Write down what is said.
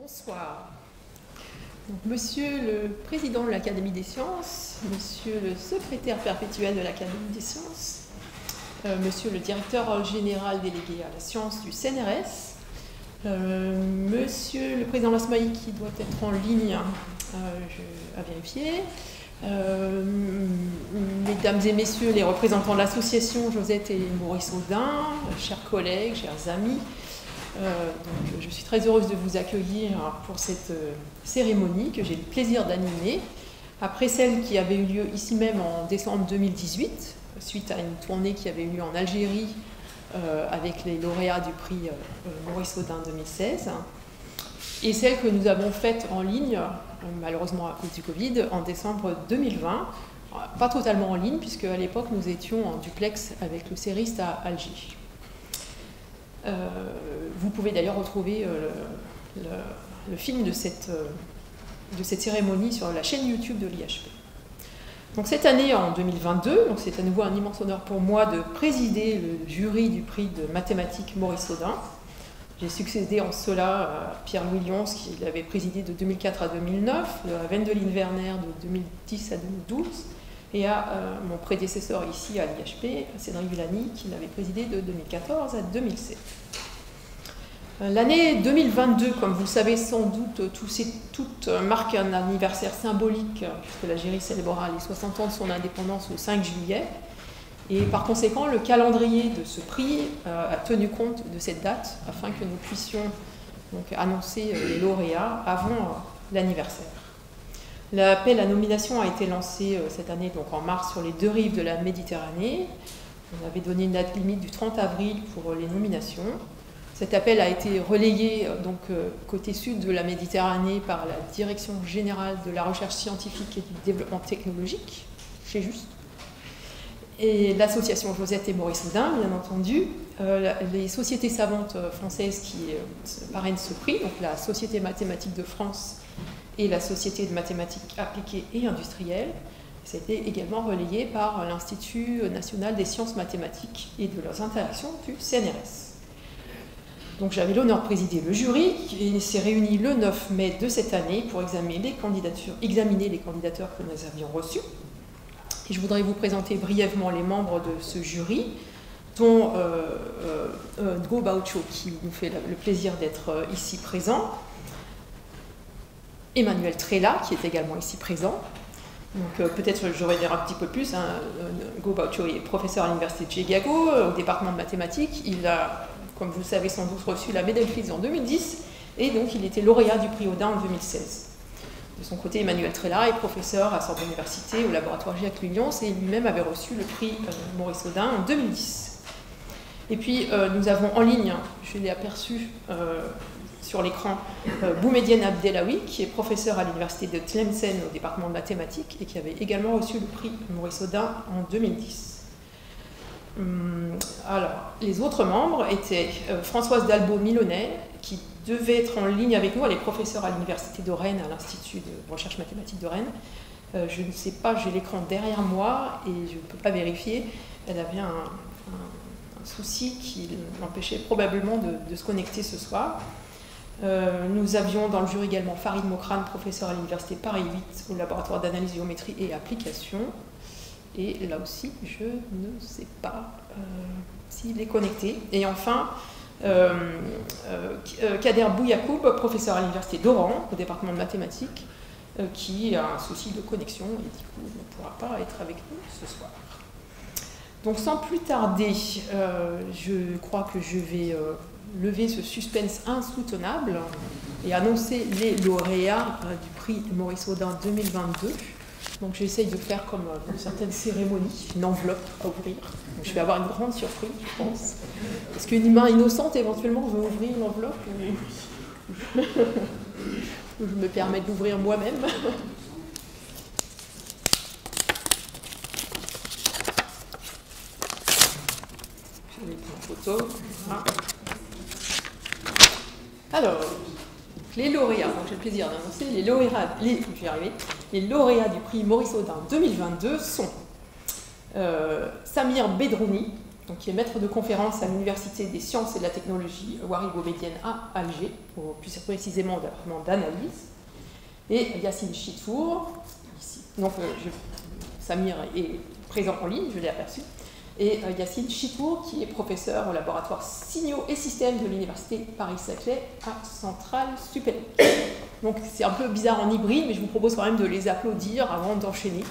Bonsoir. Donc, Monsieur le Président de l'Académie des Sciences, Monsieur le Secrétaire perpétuel de l'Académie des Sciences, Monsieur le Directeur général délégué à la science du CNRS, Monsieur le Président Lasmaï qui doit être en ligne à vérifier, Mesdames et Messieurs les représentants de l'association Josette et Maurice Audin, chers collègues, chers amis, donc, je suis très heureuse de vous accueillir pour cette cérémonie que j'ai le plaisir d'animer, après celle qui avait eu lieu ici même en décembre 2018, suite à une tournée qui avait eu lieu en Algérie avec les lauréats du prix Maurice Audin 2016, et celle que nous avons faite en ligne, malheureusement à cause du Covid, en décembre 2020, pas totalement en ligne, puisque à l'époque nous étions en duplex avec le CERIST à Alger. Vous pouvez d'ailleurs retrouver le film de cette cérémonie sur la chaîne YouTube de l'IHP. Donc cette année, en 2022, donc c'est à nouveau un immense honneur pour moi de présider le jury du prix de mathématiques Maurice Audin. J'ai succédé en cela à Pierre-Louis Lyons, qui l'avait présidé de 2004 à 2009, à Wendelin Werner de 2010 à 2012, et à mon prédécesseur ici à l'IHP, Cédric Villani, qui l'avait présidé de 2014 à 2007. L'année 2022, comme vous le savez sans doute, toutes marquent un anniversaire symbolique, puisque l'Algérie célébrera les 60 ans de son indépendance le 5 juillet. Et par conséquent, le calendrier de ce prix a tenu compte de cette date, afin que nous puissions donc annoncer les lauréats avant l'anniversaire. L'appel à nomination a été lancé cette année, donc en mars, sur les deux rives de la Méditerranée. On avait donné une date limite du 30 avril pour les nominations. Cet appel a été relayé donc, côté sud de la Méditerranée par la Direction générale de la recherche scientifique et du développement technologique, chez Just, et l'association Josette et Maurice Audin, bien entendu, les sociétés savantes françaises qui parrainent ce prix, donc la Société mathématique de France et la Société de mathématiques appliquées et industrielles. Ça a été également relayé par l'Institut national des sciences mathématiques et de leurs interactions du CNRS. Donc j'avais l'honneur de présider le jury qui s'est réuni le 9 mai de cette année pour examiner les candidatures que nous avions reçues. Et je voudrais vous présenter brièvement les membres de ce jury, dont Ngo Baucho, qui nous fait le plaisir d'être ici présent, Emmanuel Trella, qui est également ici présent. Donc peut-être je vais dire un petit peu plus. Ngo Baucho est professeur à l'université de Chicago, au département de mathématiques. Il a, comme vous le savez sans doute, reçu la médaille Fields en 2010, et donc il était lauréat du prix Audin en 2016. De son côté, Emmanuel Trella est professeur à Sorbonne Université au laboratoire Jacques-Louis Lyons, et lui-même avait reçu le prix Maurice Audin en 2010. Et puis nous avons en ligne, je l'ai aperçu sur l'écran, Boumediene Abdelawi, qui est professeur à l'université de Tlemcen au département de mathématiques et qui avait également reçu le prix Maurice Audin en 2010. Alors, les autres membres étaient Françoise Dalbeau-Milonnet, qui devait être en ligne avec nous. Elle est professeure à l'université de Rennes, à l'Institut de recherche mathématique de Rennes. Je ne sais pas, j'ai l'écran derrière moi et je ne peux pas vérifier. Elle avait un souci qui l'empêchait probablement de se connecter ce soir. Nous avions dans le jury également Farid Mokrane, professeur à l'université Paris 8 au laboratoire d'analyse géométrie et application. Et là aussi, je ne sais pas s'il est connecté. Et enfin, Kader Bouyakoub, professeur à l'université d'Oran, au département de mathématiques, qui a un souci de connexion et du coup ne pourra pas être avec nous ce soir. Donc sans plus tarder, je crois que je vais lever ce suspense insoutenable et annoncer les lauréats du prix Maurice Audin 2022. Donc j'essaye de faire comme dans certaines cérémonies, une enveloppe à ouvrir. Donc, je vais avoir une grande surprise, je pense. Est-ce qu'une main innocente éventuellement veut ouvrir l'enveloppe ou... Je me permets de l'ouvrir moi-même. Je vais prendre une photo. Voilà. Alors, les lauréats, donc j'ai le plaisir d'annoncer, les lauréats du prix Maurice Audin 2022 sont Samir Bedrouni, donc, qui est maître de conférence à l'Université des sciences et de la technologie Ouarigho-Médienne à Alger, plus précisément au département d'analyse, et Yassine Chitfour, ici. Donc, Samir est présent en ligne, je l'ai aperçu, et Yassine Chitfour, qui est professeur au laboratoire Signaux et Systèmes de l'Université Paris-Saclay à Centrale-Supélec. Donc c'est un peu bizarre en hybride, mais je vous propose quand même de les applaudir avant d'enchaîner.